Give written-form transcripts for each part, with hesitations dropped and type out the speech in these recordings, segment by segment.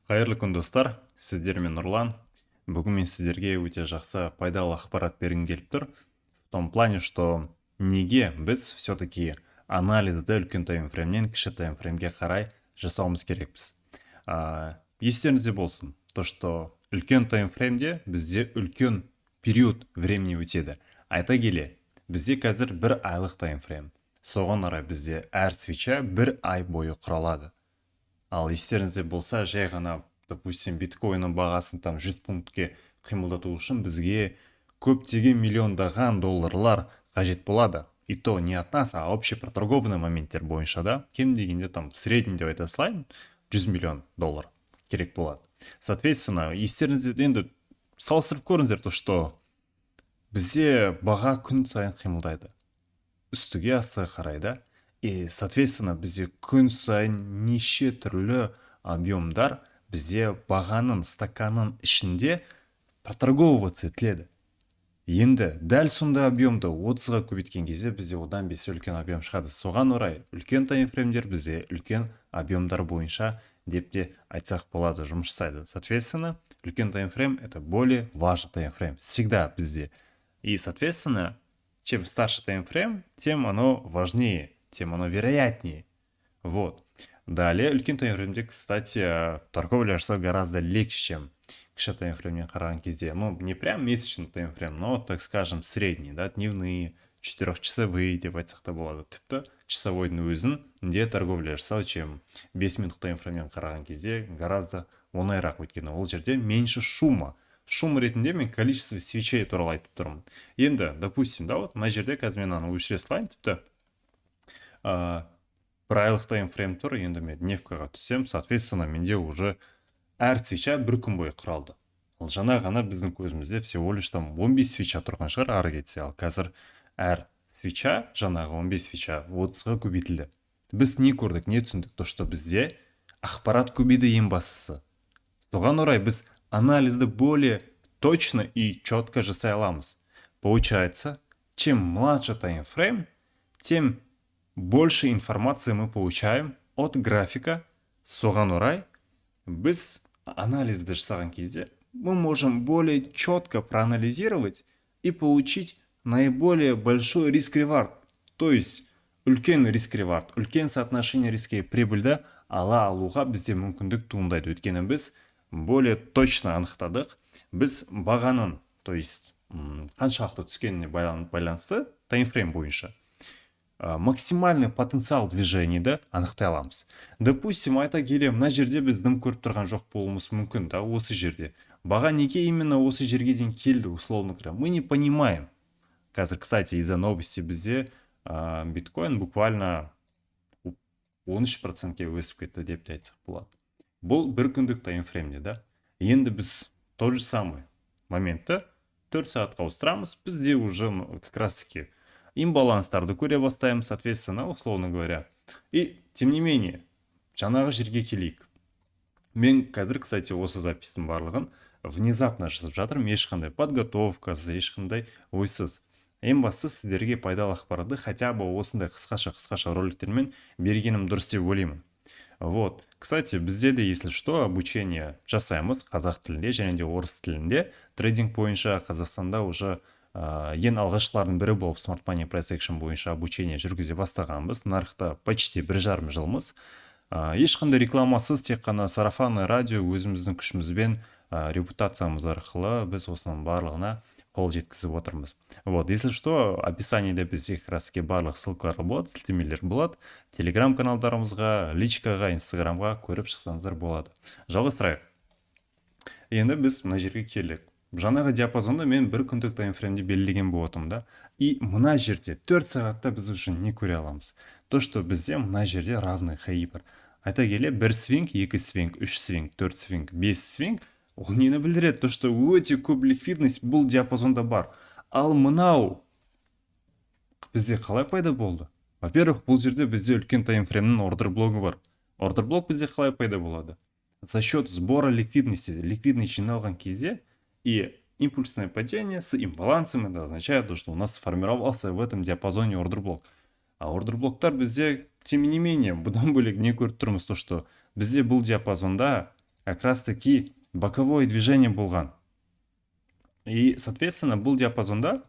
Қайырлы күн достар, сіздермен Нұрлан. Бүгін мен сіздерге өте жақсы пайдалы ақпарат бергім келіп тұр. В том плане, что неге біз все-таки анализді үлкен таймфреймнен кіші таймфреймге қарай жасауымыз керекпіз. Естеріңізде болсын, то что үлкен таймфреймде бізде үлкен период времени өтеді. Айта келе, бізде қазір бір айлық таймфрейм. Соған орай бізде әр свеча бір ай бойы құралады. Ал естеріңізде болса, жай ғана, допустим, биткоиннің бағасын там 100 пунктке қимылдату үшін бізге көптеген миллиондаған долларлар қажет болады. И то не от нас, а общепроторговный моменттер бойынша да, кем дегенде там в среднем деп айта салайын, 100 миллион доллар керек болады. Соответственно, естеріңізде енді салыстырып көріңіздер, то что бізде баға күн сайын қимылдайды. Үстіге астыға қарайды. И, соответственно, бізде күн сайын неше түрлі объемдар бізде бағаның стаканның ішінде проторговываться етіледі. Енді дәл сондай объемды 30-ға көбейткен кезде бізде одан бесе үлкен объем шығады. Соған орай үлкен таймфреймдер бізде үлкен объемдар бойынша деп те айтсақ болады, жұмыс жасайды. Соответственно, үлкен таймфрейм это более важный таймфрейм всегда бізде. И, соответственно, чем старше таймфрейм, тем оно важнее, тем оно вероятнее. Вот. Далее, үлкен таймфреймде, кстати, торговля жасау гораздо легче, чем кіші таймфреймнен қараған кезде. Ну, не прям месячный таймфрейм, но, так скажем, средний, да, дневные, 4-часовые деп айтсақ та болады. Тіпті часовойдың өзінде торговля жасау, чем 5 минут таймфреймнен қараған кезде гораздо оңайырақ, өйткені ол жерде меньше шума. Шум ретінде мен количество свечей туралы айтып тұрмын. Енді, допустим, да, вот мына жерде қазір мен аны өшіре салайын, тіпті бір айлық таймфрейм тұр, енді мен дневкаға түсем, соответственно, менде уже әр свеча бір күн бойы құралды. Ал жаңа ғана біздің көзімізде всего лишь там 15 свеча тұрған шығар ары кетсе, ал қазір әр свеча, жаңағы 15 свеча 30-ға көбейтілді. Біз не көрдік, не түсіндік, то что бізде ақпарат көбейді ең бастысы. Соған орай біз анализды более точно и четко жасай аламыз. Получается, чем младше таймфрейм, тем больше информации мы получаем от графика. Соған орай біз анализді жасаған кезде мы можем более четко проанализировать и получить наиболее большой риск-ревард. То есть үлкен риск-ревард, үлкен соотношение риска и прибыльді ала алуға бізде мүмкіндік туындайды. Өйткені біз более точно анықтадық. Біз бағаның, то есть қаншалықты түскеніне байланысты таймфрейм бойынша максимальный потенциал движениеді анықтай аламыз. Допустим, айта келе, мына жерде біз дым көріп тұрған жоқ болуымыз мүмкін, да, осы жерде. Баға неге именно осы жерге дейін келді, условно говоря, мы не понимаем. Қазір, кстати, из-за новости бізде биткоин буквально 13%-ке өсіп кетті деп те айтсақ болады. Бұл бір күндік таймфреймде, да. Енді біз тот же самый моментті 4 сағатқа ауыстырамыз, бізде уже как раз таки имбаланстарды көре бастаймыз, соответственно, условно говоря. И, тем не менее, жаңағы жерге келейік. Мен қазір, кстати, осы запистің барлығын внезапно жасап жатырмын, ешқандай подготовкасыз, ешқандай ойсыз. Ең бастысы сіздерге пайдалы ақпаратты хотя бы осындай қысқаша роликтермен бергенім дұрыс деп ойлаймын. Вот. Кстати, бізде де, если что, обучение жасаймыз қазақ тілінде және де орыс тілінде. Трейдинг бойынша Қазақстанда уже ең алғашқылардың бірі болып Smart Money Price Action бойынша обучение жүргізе бастағанбыз. Нарықта почти 1,5 жылмыз. Ешқандай рекламасыз, тек қана сарафанный радио өзіміздің күшімізбен репутациямыз арқылы біз осының барлығына қол жеткізіп отырмыз. Вот, если что, описаниеде бізде как раз барлық ссылкалар болады, сілтемелер болады. Телеграм каналдарымызға, личкаға, инстаграмға көріп шықсаңыздар болады. Жалғастырайық. Енді біз мына жерге келдік. Жаңағы диапазонда мен бір күндік таймфреймде белгілеген болатым да. И мына жерде 4 сағатта біз үшін не көре аламыз? То, что бізде мына жерде равный хаи бар. Айта келе, 1 свинг, 2 свинг, 3 свинг, 4 свинг, 5 свинг, ол нені білдіреді? То, что өте көп ликвидность бұл диапазонда бар. Ал мынау бізде қалай пайда болды? Во-первых, бұл жерде бізде үлкен таймфреймнің ордер блогы бар. Ордер блог бізде қалай пайда болады? За счет сбора ликвидности, ликвидность жиналған кезде и импульсное падение с имбалансом, это означает, что у нас сформировался в этом диапазоне ордер-блок. А ордер-блоктар бізде, тем не менее, бұдан бөлек не көріп тұрмыз, то, что бізде бұл диапазонда как раз таки боковое движение болған. И, соответственно, бұл диапазонда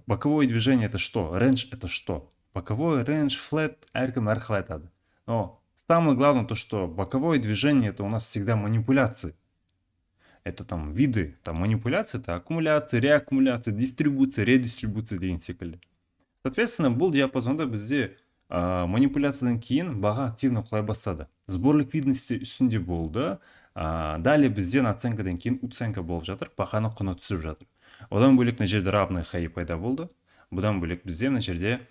боковое движение это что? Рейндж это что? Боковой рейндж, флэт, әркім әрқылай айтады. Но самое главное то, что боковое движение это у нас всегда манипуляции. Это там виды, там манипуляции, это аккумуляция, реаккумуляция, дистрибуция, редистрибуция деген секілді. Соответственно, бұл диапазонда бізде манипуляциядан кейін баға активно құлай бастады. Сбор ликвидности үстінде болды. Далее бізден оценкадан кейін уценка болып жатыр, бағаның құны түсіп жатыр. Одан бөлек мына жерде равный хаи пайда болды. Бұдан бөлек бізде мына жерде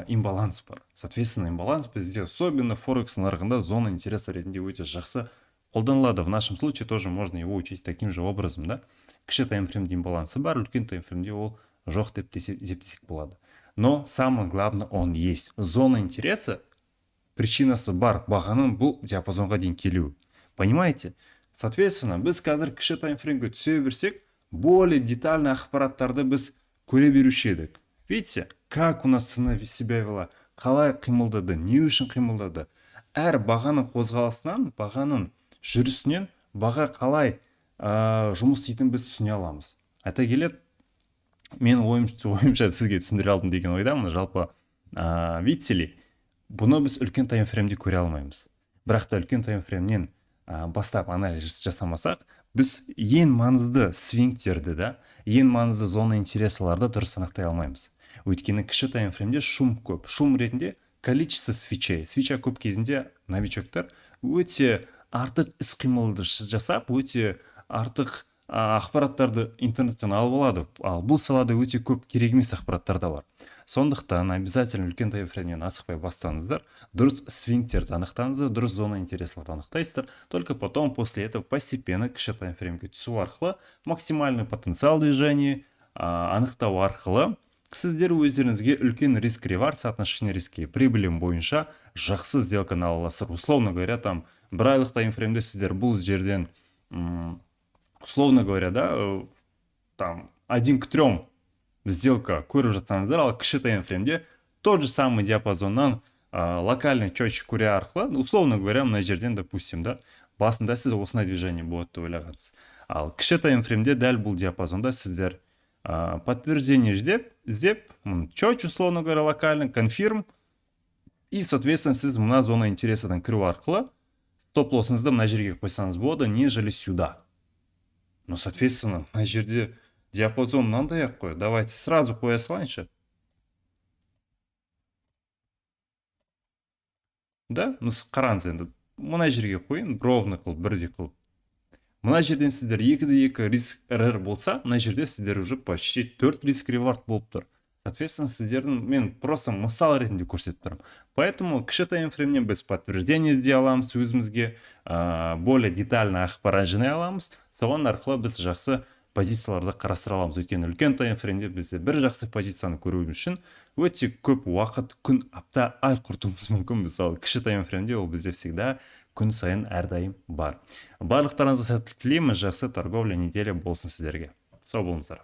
имбаланс бар. Соответственно, имбаланс бізде особенно форекс нарығында зона интереса ретінде өте жақсы қолданылады. В нашем случае тоже можно его учесть таким же образом, да? Кіші таймфреймде имбалансы бар, үлкен таймфреймде ол жоқ деп есептесек болады. Но самое главное, он есть. Зона интереса, причинасы бар, бағаның бұл диапазонға дейін келуі. Понимаете? Соответственно, біз қазір кіші таймфреймге түсе берсек, более детальный ақпараттарды біз көре беруші едік. Видите, как у нас цена себя вела, қалай қимылдады, не үшін қимылдады. Әр бағаның қозғалысынан, бағаның жүрісінен, баға қалай жұмыс істейтінін біз түсіне аламыз. Айта келеді, мен ойымша сізге түсіндіре алдым деген ойдамын. Жалпы, видите ли, бұны біз үлкен таймфреймде көре алмаймыз. Бірақ та үлкен таймфреймнен бастап анализ жасамасақ, біз ең маңызды свингтерді, да, ең маңызды зона интересаларды дұрыс анықтай алмаймыз. Өйткені кіші таймфреймде шум көп. Шум ретінде количество свечей. Свеча көп кезінде новичоктар өте артық іс-қимылды жасап, өте артық ақпараттарды интернеттен алып алады. Ал бұл салада өте көп керек емес ақпараттар да бар. Сондықтан обязательно үлкен таймфреймнен асықпай бастаңыздар, дұрыс свингтерді анықтаңыздар, дұрыс зона интересаларды анықтайсыздар. Только потом после этого постепенно кіші таймфреймге түсу арқылы максимальный потенциал движения анықтау арқылы сіздер өздеріңізге үлкен риск-ревард соотношение риски прибылім бойынша жақсы сделканы ала аласыздар. Условно говоря, там бір айлық таймфреймде сіздер бұл жерден условно говоря, да, там 1 к 3 сделка көріп жатсаңыздар, ал кіші таймфреймде тот же самый диапазоннан локальный счетчик көре арқылы, условно говоря, мына жерден, допустим, да, басында сіз осындай движение болады деп ойлағансыз. Ал кіші таймфреймде дәл бұл диапазонда сіздер подтверждение іздеп, счетчик, условно говоря, локальный, конфирм, и, соответственно, сіз мына зона интересадан кіру арқылы стоп-лоссыңызды мына жерге қойсаңыз болады, нежели сюда. Но, соответственно, мына жерде диапазон мынандай ақ қой. Давайте сразу қоя салайыншы. Да? Ну, қараңыз енді. Мына жерге қойын, ровно қылып, бірдей қылып. Мына жерден сіздер 2-2 риск РР болса, мына жерде сіздер уже почти 4 риск ревард болып тұр. Соответственно, сіздердің мен просто мысал ретінде көрсетіп тұрмын. Поэтому кіші таймфреймнен біз подтверждение іздей аламыз, өзімізге более детально ақпарат жинай аламыз. Соған арқылы біз жақсы позицияларды қарастыра аламыз. Өйткені үлкен таймфреймде бізде бір жақсы позицияны көруіміз үшін өте көп уақыт, күн, апта, ай құртуымыз мүмкін. Мысалы, кіші таймфреймде ол бізде всегда күн сайын әрдайым бар. Барлықтарыңызға сәттілік тілеймін, жақсы торговля неделя болсын сіздерге. Сау болыңыздар.